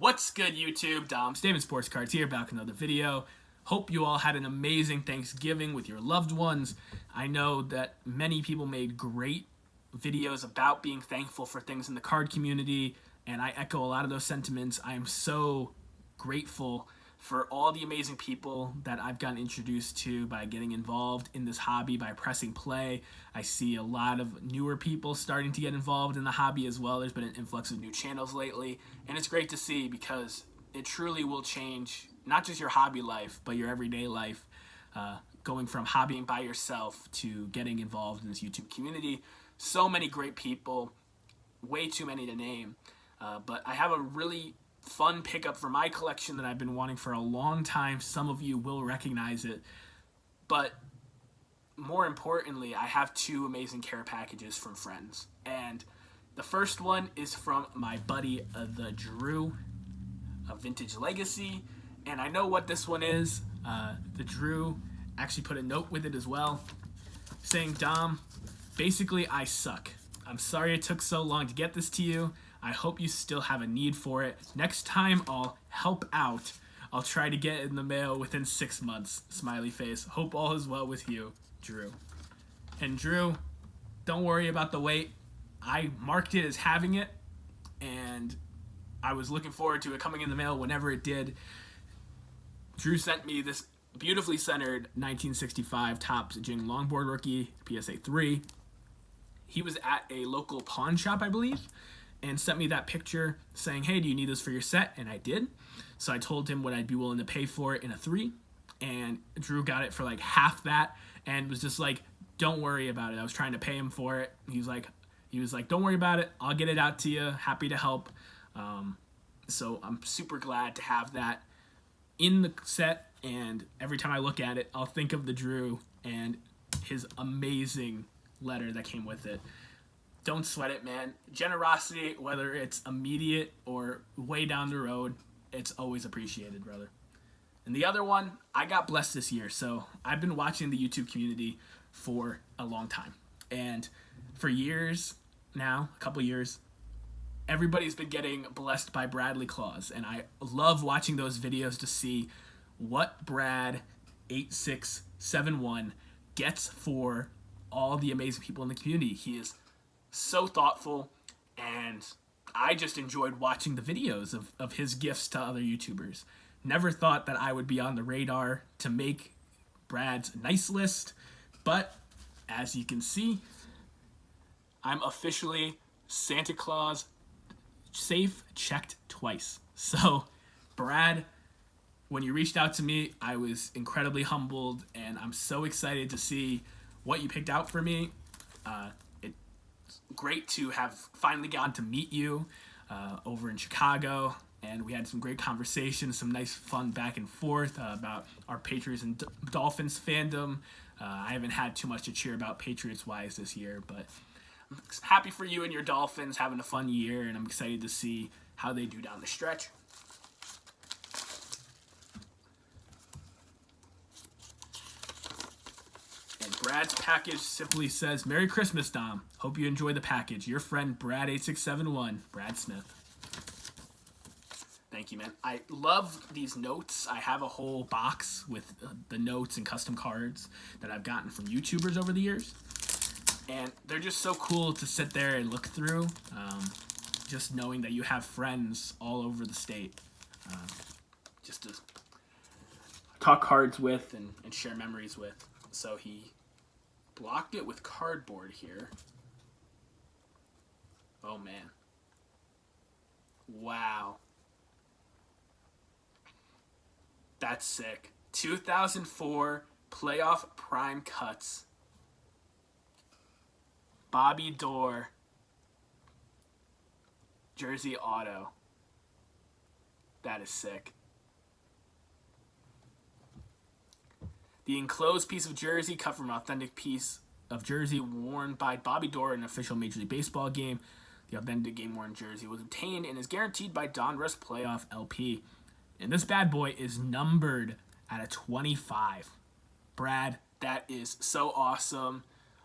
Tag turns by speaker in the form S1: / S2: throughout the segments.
S1: What's good, YouTube? David Sports Cards here, back with another video. Hope you all had an amazing Thanksgiving with your loved ones. I know that many people made great videos about being thankful for things in the card community, and I echo a lot of those sentiments. I am so grateful for all the amazing people that I've gotten introduced to by getting involved in this hobby, by pressing play. I see a lot of newer people starting to get involved in the hobby as well. There's been an influx of new channels lately, and it's great to see because it truly will change not just your hobby life, but your everyday life, going from hobbying by yourself to getting involved in this YouTube community. So many great people, way too many to name, but I have a really fun pickup for my collection that I've been wanting for a long time. Some of you will recognize it, but more importantly, I have two amazing care packages from friends. And the first one is from my buddy, the Drew of Vintage Legacy, and I know what this one is. The Drew actually put a note with it as well, saying, "Dom, basically I suck. I'm sorry it took so long to get this to you. I hope you still have a need for it. Next time I'll help out. I'll try to get it in the mail within 6 months. Smiley face. Hope all is well with you, Drew." And Drew, don't worry about the wait. I marked it as having it, and I was looking forward to it coming in the mail whenever it did. Drew sent me this beautifully centered 1965 Topps Jing Longboard rookie, PSA 3. He was at a local pawn shop, I believe, and sent me that picture saying, "Hey, do you need this for your set?" And I did. So I told him what I'd be willing to pay for it in a 3, and Drew got it for like half that and was just like, "Don't worry about it." I was trying to pay him for it. He was like, "Don't worry about it. I'll get it out to you. Happy to help." So I'm super glad to have that in the set, and every time I look at it, I'll think of the Drew and his amazing letter that came with it. Don't sweat it, man. Generosity, whether it's immediate or way down the road, it's always appreciated, brother. And the other one, I got blessed this year. So I've been watching the YouTube community for a long time. And for years now, a couple years, everybody's been getting blessed by Bradley Claus. And I love watching those videos to see what Brad 8671 gets for all the amazing people in the community. He is so thoughtful, and I just enjoyed watching the videos of his gifts to other YouTubers. Never thought that I would be on the radar to make Brad's nice list, but as you can see, I'm officially Santa Claus safe checked twice. So Brad, when you reached out to me, I was incredibly humbled, and I'm so excited to see what you picked out for me. It's great to have finally gotten to meet you over in Chicago, and we had some great conversations, some nice fun back and forth about our Patriots and Dolphins fandom. I haven't had too much to cheer about Patriots-wise this year, but I'm happy for you and your Dolphins having a fun year, and I'm excited to see how they do down the stretch. Brad's package simply says, "Merry Christmas, Dom. Hope you enjoy the package. Your friend, Brad 8671, Brad Smith." Thank you, man. I love these notes. I have a whole box with the notes and custom cards that I've gotten from YouTubers over the years. And they're just so cool to sit there and look through, just knowing that you have friends all over the state just to talk cards with and share memories with. So he blocked it with cardboard here. Oh, man. Wow. That's sick. 2004 Playoff Prime Cuts. Bobby Dorr. Jersey Auto. That is sick. The enclosed piece of jersey cut from an authentic piece of jersey worn by Bobby Dorr in an official Major League Baseball game. The authentic game-worn jersey was obtained and is guaranteed by Donruss Playoff LP. And this bad boy is numbered at a 25. Brad, that is so awesome.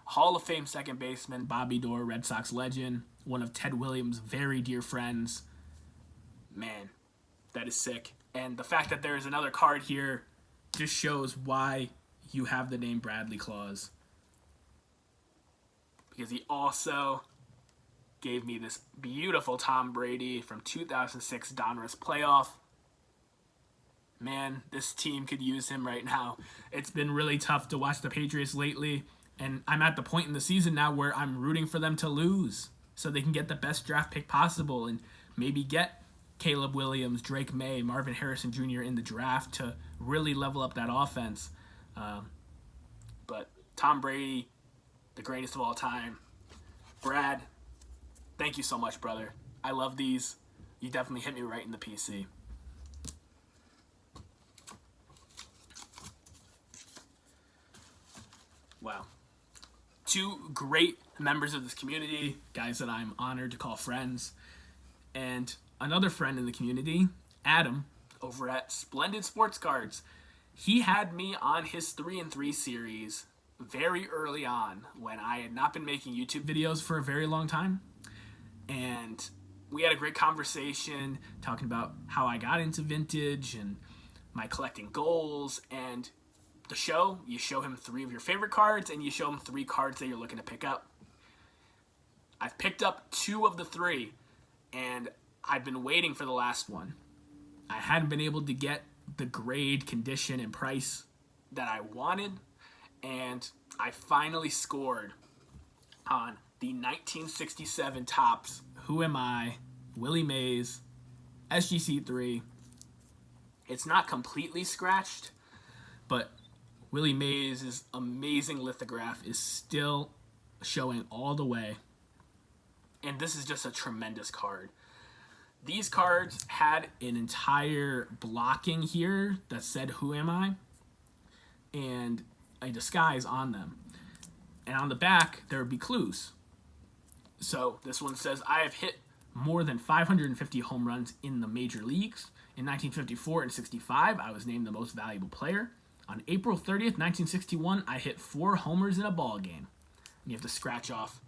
S1: Hall of Fame second baseman Bobby Dorr, Red Sox legend, one of Ted Williams' very dear friends. Man, That is sick. And the fact that there's another card here just shows why you have the name Bradley Claus. Because he also gave me this beautiful Tom Brady from 2006 Donruss playoff. Man, this team could use him right now. It's been really tough to watch the Patriots lately, and I'm at the point in the season now where I'm rooting for them to lose so they can get the best draft pick possible and maybe get Caleb Williams, Drake May, Marvin Harrison Jr. in the draft to really level up that offense. But Tom Brady, the greatest of all time. Brad, thank you so much, brother. I love these. You definitely hit me right in the PC. Wow. Two great members of this community, guys that I'm honored to call friends. And another friend in the community, Adam, over at Splendid Sports Cards. He had me on his 3-and-3 series very early on when I had not been making YouTube videos for a very long time. And we had a great conversation talking about how I got into vintage and my collecting goals. And the show, you show him 3 of your favorite cards and you show him 3 cards that you're looking to pick up. I've picked up 2 of the 3, and I've been waiting for the last one. I hadn't been able to get the grade, condition, and price that I wanted, and I finally scored on the 1967 Topps Who Am I, Willie Mays, SGC3. It's not completely scratched, but Willie Mays' amazing lithograph is still showing all the way, and this is just a tremendous card. These cards had an entire blocking here that said, "Who am I?" and a disguise on them. And on the back, there would be clues. So this one says, "I have hit more than 550 home runs in the major leagues. In 1954 and 65, I was named the most valuable player. On April 30th, 1961, I hit 4 homers in a ball game." And you have to scratch off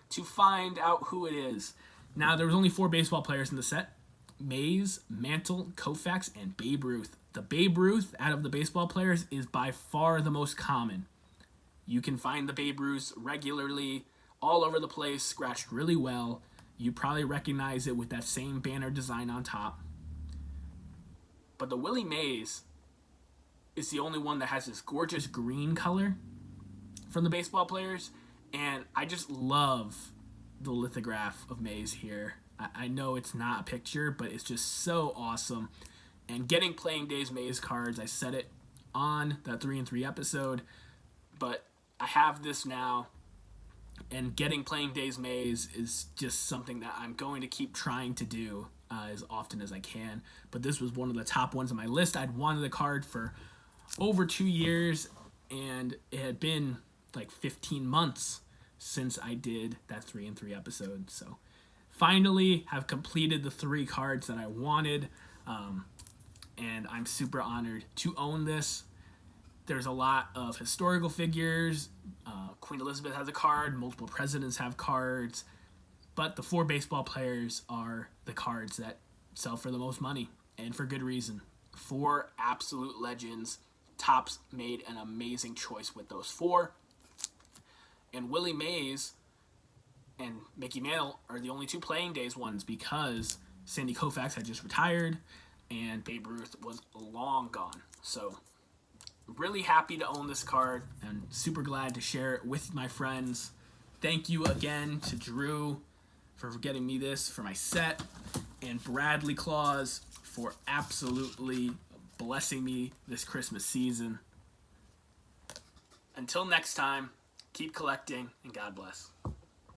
S1: to find out who it is. Now, there was only 4 baseball players in the set: Mays, Mantle, Koufax, and Babe Ruth. The Babe Ruth out of the baseball players is by far the most common. You can find the Babe Ruths regularly all over the place, scratched really well. You probably recognize it with that same banner design on top. But the Willie Mays is the only one that has this gorgeous green color from the baseball players, and I just love the lithograph of Mays here. I know it's not a picture, but it's just so awesome. And getting Playing Days Mays cards, I said it on that 3-and-3 episode, but I have this now, and getting Playing Days Mays is just something that I'm going to keep trying to do as often as I can. But this was one of the top ones on my list. I'd wanted the card for over 2 years, and it had been like 15 months since I did that 3-and-3 episode. So finally have completed the 3 cards that I wanted, and I'm super honored to own this. There's a lot of historical figures. Queen Elizabeth has a card, multiple presidents have cards, but the 4 baseball players are the cards that sell for the most money, and for good reason. 4 absolute legends. Topps made an amazing choice with those 4. And Willie Mays and Mickey Mantle are the only 2 Playing Days ones because Sandy Koufax had just retired and Babe Ruth was long gone. So really happy to own this card and super glad to share it with my friends. Thank you again to Drew for getting me this for my set, and Bradley Claus for absolutely blessing me this Christmas season. Until next time, keep collecting, and God bless.